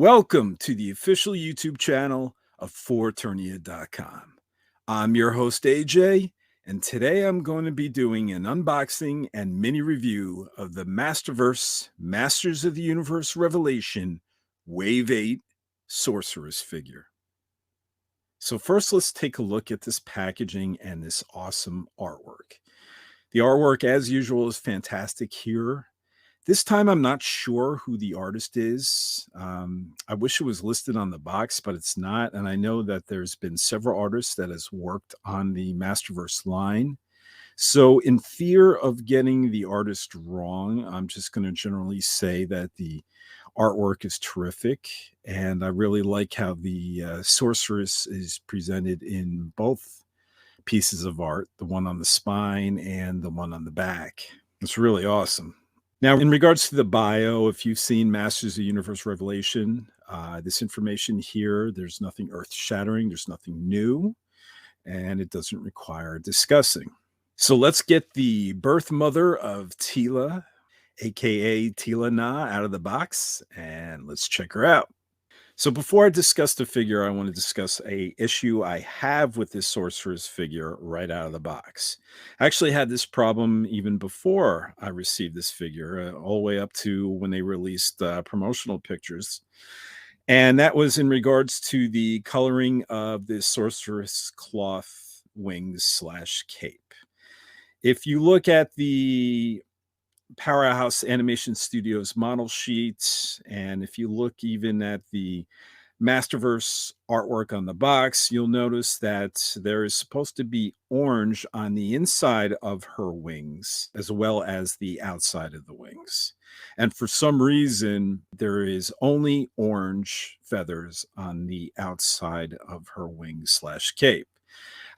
Welcome to the official YouTube channel of forturnia.com. I'm your host AJ, and today I'm going to be doing an unboxing and mini review of the Masterverse Masters of the Universe Revelation Wave 8 Sorceress figure. So first, let's take a look at this packaging and this awesome artwork. The artwork, as usual, is fantastic here. This time, I'm not sure who the artist is. I wish it was listed on the box, but it's not. And I know that there's been several artists that has worked on the Masterverse line. So in fear of getting the artist wrong, I'm just going to generally say that the artwork is terrific. And I really like how the Sorceress is presented in both pieces of art, the one on the spine and the one on the back. It's really awesome. Now, in regards to the bio, if you've seen Masters of the Universe Revelation, this information here, there's nothing earth-shattering, there's nothing new, and it doesn't require discussing. So let's get the birth mother of Teela, aka Teela Na, out of the box, and let's check her out. So before I discuss the figure, I want to discuss an issue I have with this Sorceress figure right out of the box. I actually had this problem even before I received this figure, all the way up to when they released promotional pictures. And that was in regards to the coloring of the Sorceress cloth wings / cape. If you look at the Powerhouse Animation Studios model sheets, and if you look even at the Masterverse artwork on the box, you'll notice that there is supposed to be orange on the inside of her wings as well as the outside of the wings. And for some reason, there is only orange feathers on the outside of her wings / cape.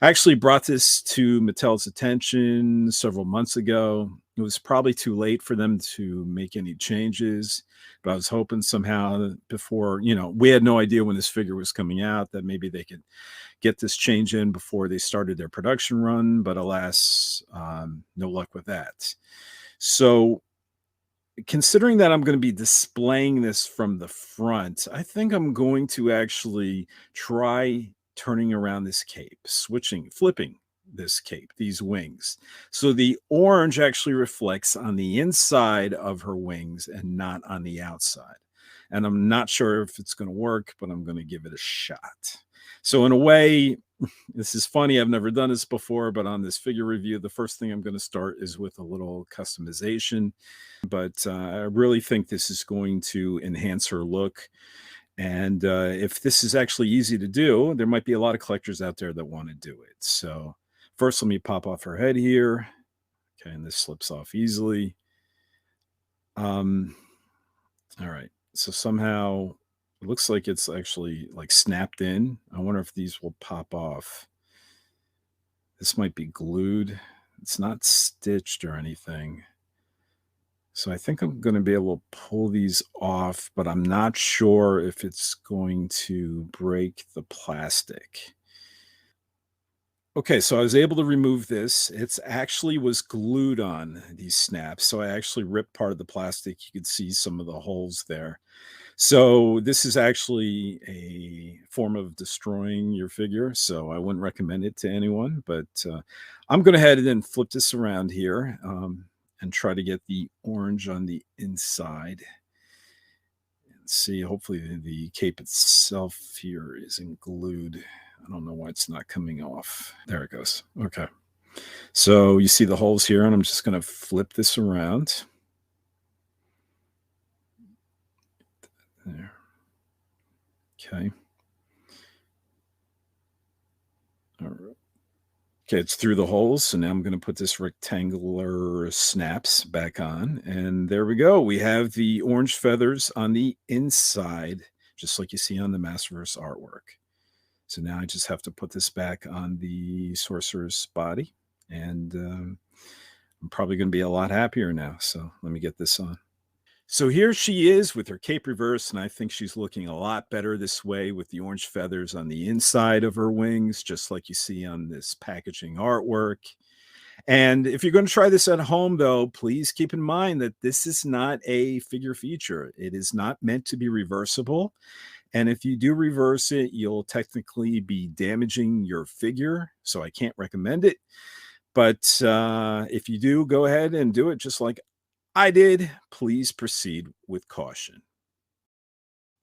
I actually brought this to Mattel's attention several months ago. It was probably too late for them to make any changes, but I was hoping somehow before, we had no idea when this figure was coming out, that maybe they could get this change in before they started their production run, but alas, no luck with that. So considering that I'm going to be displaying this from the front, I think I'm going to actually try turning around this cape, flipping this cape, these wings. So the orange actually reflects on the inside of her wings and not on the outside. And I'm not sure if it's going to work, but I'm going to give it a shot. So in a way, this is funny. I've never done this before, but on this figure review, the first thing I'm going to start is with a little customization. But I really think this is going to enhance her look. And if this is actually easy to do, there might be a lot of collectors out there that want to do it. So first, let me pop off her head here. Okay, and this slips off easily. All right. So somehow it looks like it's actually like snapped in. I wonder if these will pop off. This might be glued. It's not stitched or anything. So I think I'm going to be able to pull these off, but I'm not sure if it's going to break the plastic. Okay, so I was able to remove this. It's actually was glued on these snaps. So I actually ripped part of the plastic. You could see some of the holes there. So this is actually a form of destroying your figure. So I wouldn't recommend it to anyone, but I'm going to head and flip this around here. And try to get the orange on the inside. And see, hopefully the cape itself here isn't glued. I don't know why it's not coming off. There it goes. Okay. So you see the holes here, and I'm just going to flip this around. There. Okay. All right. Okay, it's through the holes. So now I'm going to put this rectangular snaps back on. And there we go. We have the orange feathers on the inside, just like you see on the Masterverse artwork. So now I just have to put this back on the Sorcerer's body. And I'm probably going to be a lot happier now. So let me get this on. So here she is with her cape reverse, and I think she's looking a lot better this way with the orange feathers on the inside of her wings, just like you see on this packaging artwork. And if you're going to try this at home, though, please keep in mind that this is not a figure feature. It is not meant to be reversible. And if you do reverse it, you'll technically be damaging your figure. So I can't recommend it. But if you do, go ahead and do it just like I did. Please proceed with caution.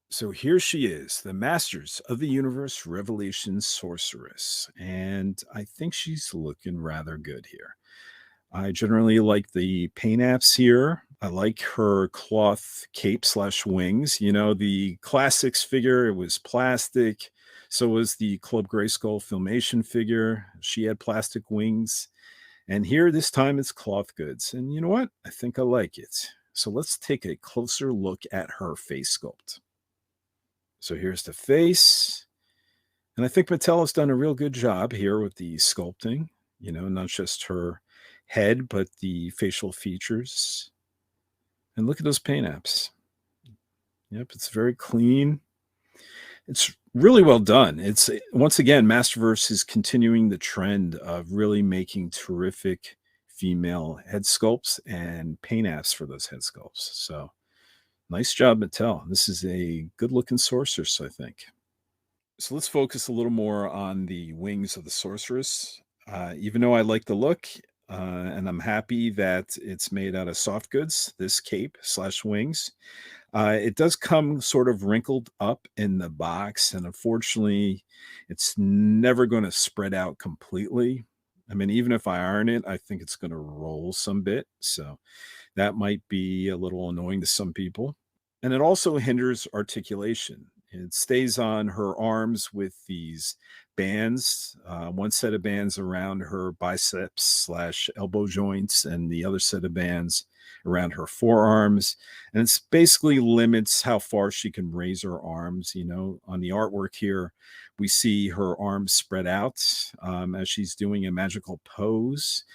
So here she is, the Masters of the Universe Revelation Sorceress. And I think she's looking rather good here. I generally like the paint apps here. I like her cloth cape slash wings. You know, the classics figure, it was plastic. So was the Club Grayskull Filmation figure. She had plastic wings. And here, this time, it's cloth goods. And you know what? I think I like it. So let's take a closer look at her face sculpt. So here's the face. And I think Mattel has done a real good job here with the sculpting, you know, not just her head, but the facial features. And look at those paint apps. Yep, it's very clean. It's really well done. It's once again, Masterverse is continuing the trend of really making terrific female head sculpts and paint apps for those head sculpts. So nice job, Mattel. This is a good looking sorceress, I think. So let's focus a little more on the wings of the sorceress. Even though I like the look, and I'm happy that it's made out of soft goods, this cape slash wings, it does come sort of wrinkled up in the box, and unfortunately, it's never going to spread out completely. I mean, even if I iron it, I think it's going to roll some bit. So that might be a little annoying to some people. And it also hinders articulation. It stays on her arms with these bands, one set of bands around her biceps slash elbow joints, and the other set of bands around her forearms. And it's basically limits how far she can raise her arms. You know, on the artwork here, we see her arms spread out as she's doing a magical pose.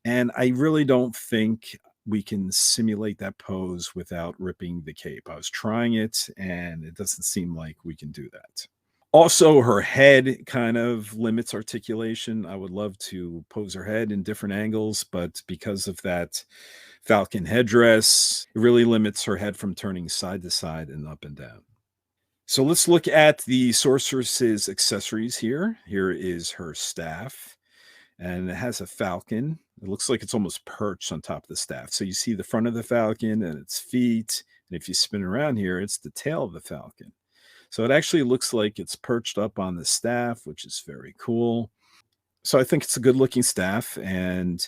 And I really don't think we can simulate that pose without ripping the cape. I was trying it and it doesn't seem like we can do that. Also, her head kind of limits articulation. I would love to pose her head in different angles, but because of that falcon headdress, it really limits her head from turning side to side and up and down. So let's look at the sorceress's accessories here. Here is her staff, and it has a falcon. It looks like it's almost perched on top of the staff. So you see the front of the falcon and its feet. And if you spin around here, it's the tail of the falcon. So it actually looks like it's perched up on the staff, which is very cool. So I think it's a good looking staff. And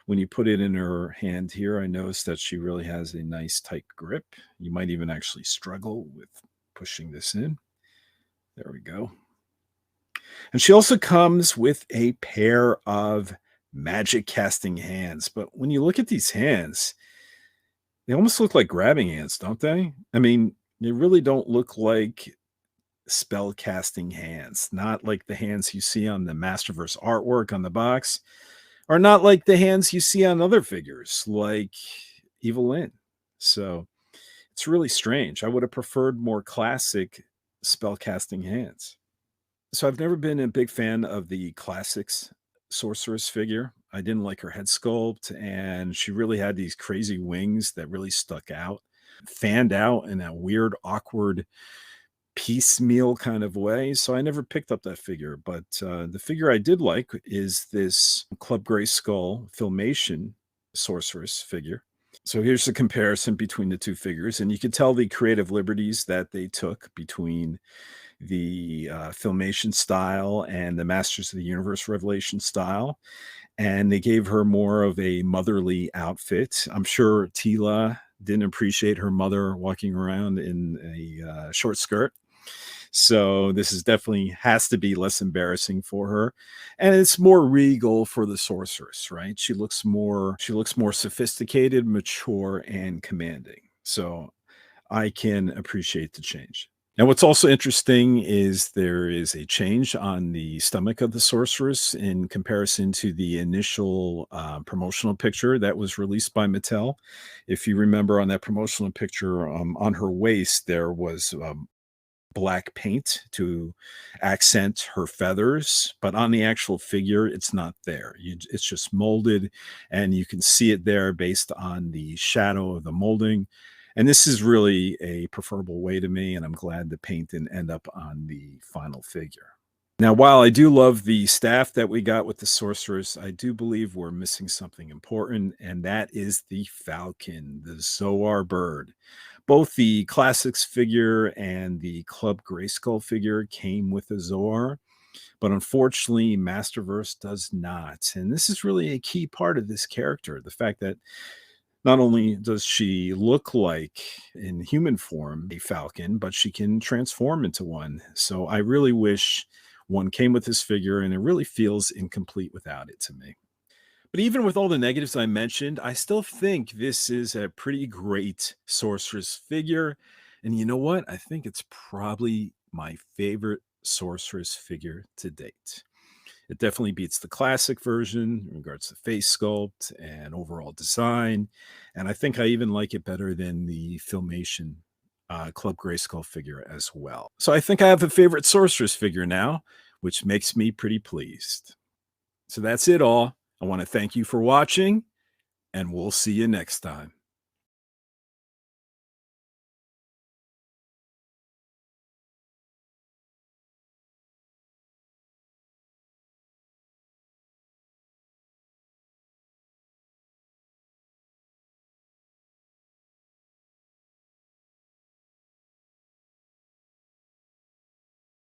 when you put it in her hand here, I noticed that she really has a nice tight grip. You might even actually struggle with pushing this in. There we go. And she also comes with a pair of magic casting hands. But when you look at these hands, they almost look like grabbing hands, don't they? I mean, they really don't look like spell casting hands, not like the hands you see on the Masterverse artwork on the box, or not like the hands you see on other figures like Evelyn. So it's really strange. I would have preferred more classic spell casting hands. So I've never been a big fan of the classics sorceress figure. I didn't like her head sculpt, and she really had these crazy wings that really stuck out, fanned out in that weird, awkward, piecemeal kind of way. So I never picked up that figure. But the figure I did like is this Club Grayskull Filmation sorceress figure. So here's the comparison between the two figures, and you can tell the creative liberties that they took between the filmation style and the Masters of the Universe Revelation style. And they gave her more of a motherly outfit. I'm sure Tila didn't appreciate her mother walking around in a short skirt. So this is definitely has to be less embarrassing for her. And it's more regal for the sorceress, right? She looks more sophisticated, mature, and commanding. So I can appreciate the change. Now, what's also interesting is there is a change on the stomach of the sorceress in comparison to the initial promotional picture that was released by Mattel. If you remember on that promotional picture, on her waist, there was black paint to accent her feathers, but on the actual figure, it's not there. It's just molded, and you can see it there based on the shadow of the molding. And this is really a preferable way to me, and I'm glad the paint didn't end up on the final figure. Now, while I do love the staff that we got with the Sorceress, I do believe we're missing something important, and that is the falcon, the Zoar bird. Both the Classics figure and the Club Grayskull figure came with a Zoar, but unfortunately, Masterverse does not. And this is really a key part of this character, the fact that not only does she look like in human form a falcon, but she can transform into one. So I really wish one came with this figure, and it really feels incomplete without it to me. But even with all the negatives I mentioned, I still think this is a pretty great Sorceress figure. And you know what? I think it's probably my favorite Sorceress figure to date. It definitely beats the classic version in regards to face sculpt and overall design. And I think I even like it better than the Filmation Club Grayskull figure as well. So I think I have a favorite Sorceress figure now, which makes me pretty pleased. So that's it all. I want to thank you for watching, and we'll see you next time.